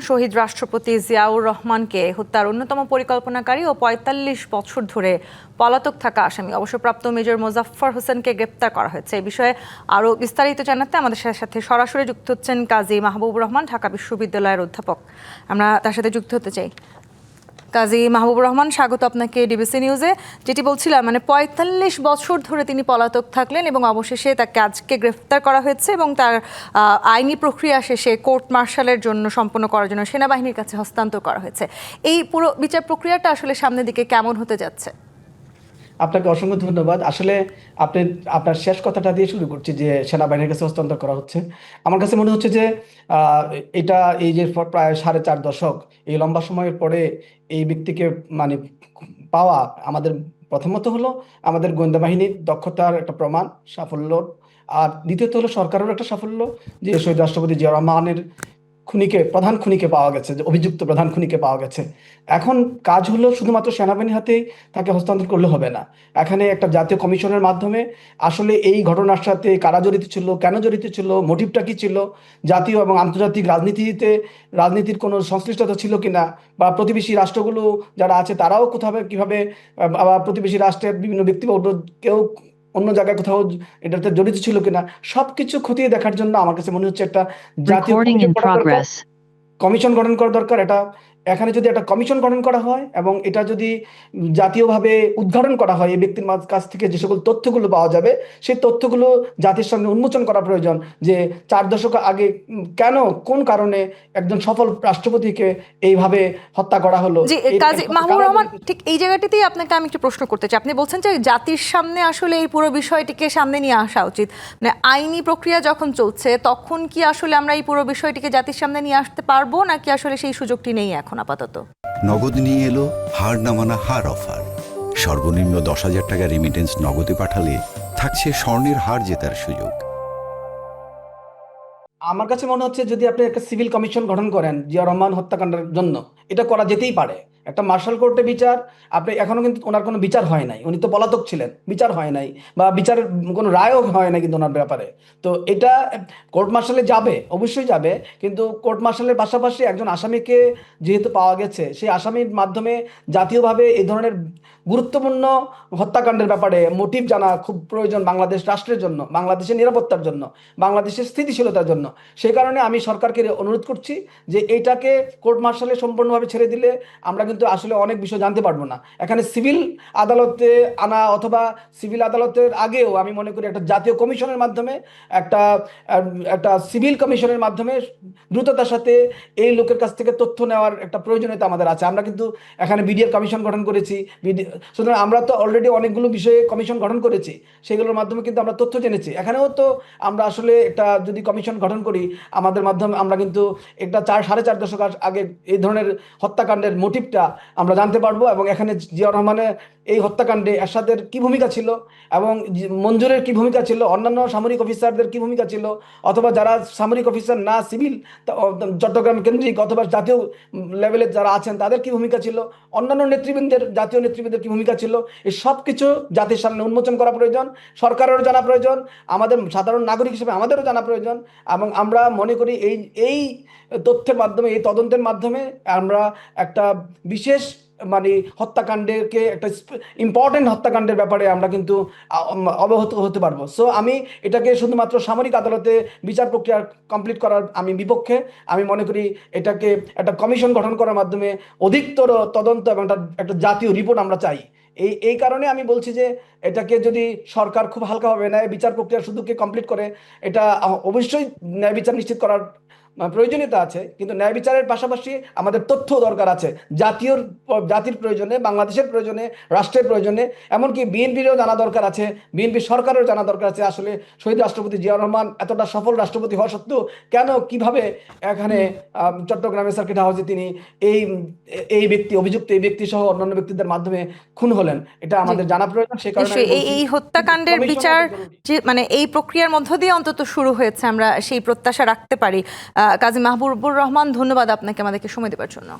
শহীদ রাষ্ট্রপতি জিয়াউর রহমানকে হত্যার অন্যতম পরিকল্পনাকারী ও ৪৫ বছর ধরে পলাতক থাকা আসামি অবসরপ্রাপ্ত মেজর মোজাফফর হোসেনকে গ্রেপ্তার করা হয়েছে। এই বিষয়ে আরও বিস্তারিত জানাতে আমাদের সাথে সরাসরি যুক্ত হচ্ছেন কাজী মাহবুবুর রহমান, ঢাকা বিশ্ববিদ্যালয়ের অধ্যাপক। আমরা তার সাথে যুক্ত হতে চাই। কাজী মাহবুবুর রহমান, স্বাগত আপনাকে ডিবিসি নিউজে। যেটি বলছিলাম, ৪৫ বছর ধরে তিনি পলাতক থাকলেন এবং অবশেষে তাকে আজকে গ্রেফতার করা হয়েছে এবং তার আইনি প্রক্রিয়া শেষে কোর্ট মার্শালের জন্য সম্পন্ন করার জন্য সেনাবাহিনীর কাছে হস্তান্তর করা হয়েছে। এই পুরো বিচার প্রক্রিয়াটা আসলে সামনের দিকে কেমন হতে যাচ্ছে? আপনাকে অসংখ্য ধন্যবাদ। আসলে আপনার শেষ কথাটা দিয়ে শুরু করছি যে সেনাবাহিনীর কাছে হস্তান্তর করা হচ্ছে। আমার কাছে মনে হচ্ছে যে এটা এই যে প্রায় 4.5 দশক এই লম্বা সময়ের পরে এই ব্যক্তিকে মানে পাওয়া আমাদের প্রথমত হলো আমাদের গোয়েন্দা বাহিনীর দক্ষতার একটা প্রমাণ, সাফল্য। আর দ্বিতীয়ত হলো সরকারের একটা সাফল্য যে শহীদ রাষ্ট্রপতি জিয়া রহমানের প্রধান খুনিকে পাওয়া গেছে, যে অভিযুক্ত প্রধান খুনিকে পাওয়া গেছে। এখন কাজ হলো শুধুমাত্র সেনাবাহিনীর হাতেই তাকে হস্তান্তর করলে হবে না। এখানে একটা জাতীয় কমিশনের মাধ্যমে আসলে এই ঘটনার সাথে কারা জড়িত ছিল, কেন জড়িত ছিল, মোটিভটা কি ছিল, জাতীয় এবং আন্তর্জাতিক রাজনীতির কোনো সংশ্লিষ্টতা ছিল কিনা, বা প্রতিবেশী রাষ্ট্রগুলো যারা আছে তারাও কোথাও কিভাবে প্রতিবেশী রাষ্ট্রের বিভিন্ন ব্যক্তিবর্গ কেউ অন্য জায়গায় কোথাও এটাতে জড়িত ছিল কিনা, সবকিছু খতিয়ে দেখার জন্য আমার কাছে মনে হচ্ছে একটা জাতীয় কমিশন গঠন করা দরকার। এখানে যদি একটা কমিশন গঠন করা হয় এবং এটা যদি জাতীয়ভাবে উদ্ঘাটন করা হয়, এই ব্যক্তির কাছ থেকে যে সকল তথ্যগুলো পাওয়া যাবে সেই তথ্যগুলো জাতির সামনে উন্মোচন করা প্রয়োজন, যে 4 দশক আগে কেন, কোন কারণে একজন সফল রাষ্ট্রপতিকে এইভাবে হত্যা করা হলো। জি কাজী মাহবুবুর রহমান, ঠিক এই জায়গাটিতেই আপনাকে আমি একটু প্রশ্ন করতে চাই। আপনি বলছেন যে জাতির সামনে আসলে এই পুরো বিষয়টিকে সামনে নিয়ে আসা উচিত, আইনি প্রক্রিয়া যখন চলছে তখন কি আসলে আমরা এই পুরো বিষয়টিকে জাতির সামনে নিয়ে আসতে পারবো, নাকি আসলে সেই সুযোগটি নেই এখন আপাতত? নগদ নিয়ে এলো হার নামানা হার অফার। সর্বনিম্ন 10,000 টাকা রেমিটেন্স নগদে পাঠালে থাকছে স্বর্ণের হার জেতার সুযোগ। আমার কাছে মনে হচ্ছে যদি আপনি একটা সিভিল কমিশন গঠন করেন জিয়া রহমান হত্যাকাণ্ডের জন্য, এটা করা যেতেই পারে। একটা মার্শাল কোর্টে বিচার, আপনি এখনো কিন্তু ওনার কোনো বিচার হয় নাই, উনি তো পলাতক ছিলেন, বিচার হয় নাই বা বিচারের কোনো রায়ও হয় নাই কিন্তু ওনার ব্যাপারে। তো এটা কোর্ট মার্শালে যাবে, অবশ্যই যাবে, কিন্তু কোর্ট মার্শালের পাশাপাশি একজন আসামিকে যেহেতু পাওয়া গেছে, সেই আসামির মাধ্যমে জাতীয়ভাবে এই ধরনের গুরুত্বপূর্ণ হত্যাকাণ্ডের ব্যাপারে মোটিভ জানা খুব প্রয়োজন বাংলাদেশ রাষ্ট্রের জন্য, বাংলাদেশের নিরাপত্তার জন্য, বাংলাদেশের স্থিতিশীলতার জন্য। সেই কারণে আমি সরকারকে অনুরোধ করছি যে এইটাকে কোর্ট মার্শালে সম্পূর্ণভাবে ছেড়ে দিলে আমরা কিন্তু আসলে অনেক বিষয় জানতে পারবো না। এখানে সিভিল আদালতে আনা অথবা সিভিল আদালতের আগেও আমি মনে করি একটা জাতীয় কমিশনের মাধ্যমে, একটা সিভিল কমিশনের মাধ্যমে দ্রুততার সাথে এই লোকের কাছ থেকে তথ্য নেওয়ার একটা প্রয়োজনীয়তা আমাদের আছে। আমরা কিন্তু এখানে বিডিআর কমিশন গঠন করেছি, সুতরাং আমরা তো অলরেডি অনেকগুলো বিষয়ে কমিশন গঠন করেছি, সেগুলোর মাধ্যমে কিন্তু আমরা তথ্য জেনেছি। এখানেও তো আমরা আসলে একটা যদি কমিশন গঠন করি আমাদের মাধ্যমে আমরা কিন্তু একটা 4.5 দশক আগে এই ধরনের হত্যাকাণ্ডের মোটিভটা আমরা জানতে পারবো, এবং এখানে জিয়া রহমানের এই হত্যাকাণ্ডে এরশাদের কি ভূমিকা ছিল এবং মঞ্জুরের কি ভূমিকা ছিল, অন্যান্য সামরিক অফিসারদের কি ভূমিকা ছিল, অথবা যারা সামরিক অফিসার না সিভিল চট্টগ্রাম কেন্দ্রিক অথবা জাতীয় লেভেলে যারা আছেন তাদের কি ভূমিকা ছিল, অন্যান্য জাতীয় নেতৃবৃন্দের কি ভূমিকা ছিল, এই সব কিছু জাতির সামনে উন্মোচন করা প্রয়োজন। সরকারেরও জানা প্রয়োজন, আমাদের সাধারণ নাগরিক হিসেবে আমাদেরও জানা প্রয়োজন। এবং আমরা মনে করি এই তথ্যের মাধ্যমে, এই তদন্তের মাধ্যমে আমরা একটা বিশেষ হত্যাকাণ্ডকে, একটা ইম্পর্টেন্ট হত্যাকাণ্ডের ব্যাপারে আমরা কিন্তু অবগত হতে পারবো। সো আমি এটাকে শুধুমাত্র সামরিক আদালতে বিচার প্রক্রিয়া কমপ্লিট করার আমি বিপক্ষে। আমি মনে করি এটাকে একটা কমিশন গঠন করার মাধ্যমে অধিকতর তদন্ত এবং একটা জাতীয় রিপোর্ট আমরা চাই। এই কারণে আমি বলছি যে এটাকে যদি সরকার খুব হালকাভাবে নেয়, বিচার প্রক্রিয়া শুধুকে কমপ্লিট করে, এটা অবশ্যই ন্যায় বিচার নিশ্চিত করার প্রয়োজনীয়তা আছে, কিন্তু ন্যায় বিচারের পাশাপাশি আমাদের তথ্য দরকার আছে জাতির প্রয়োজনে, বাংলাদেশের প্রয়োজনে, রাষ্ট্রের প্রয়োজনে। এমনকি বিএনপিরও জানা দরকার আছে, বিএনপি সরকারেরও জানা দরকার আছে আসলে শহীদ রাষ্ট্রপতি জিয়া রহমান এতটা সফল রাষ্ট্রপতি হওয়া সত্ত্বেও কেন, কিভাবে এখানে চট্টগ্রামের সার্কিট হাউসে তিনি এই ব্যক্তি, অভিযুক্ত এই ব্যক্তি সহ অন্যান্য ব্যক্তিদের মাধ্যমে খুন হলেন, এটা আমাদের জানা প্রয়োজন। সে কারণে এই হত্যাকাণ্ডের বিচার যে এই প্রক্রিয়ার মধ্য দিয়ে অন্তত শুরু হয়েছে, আমরা সেই প্রত্যাশা রাখতে পারি। কাজী মাহবুবুর রহমান, ধন্যবাদ আপনাকে আমাদেরকে সময় দেওয়ার জন্য।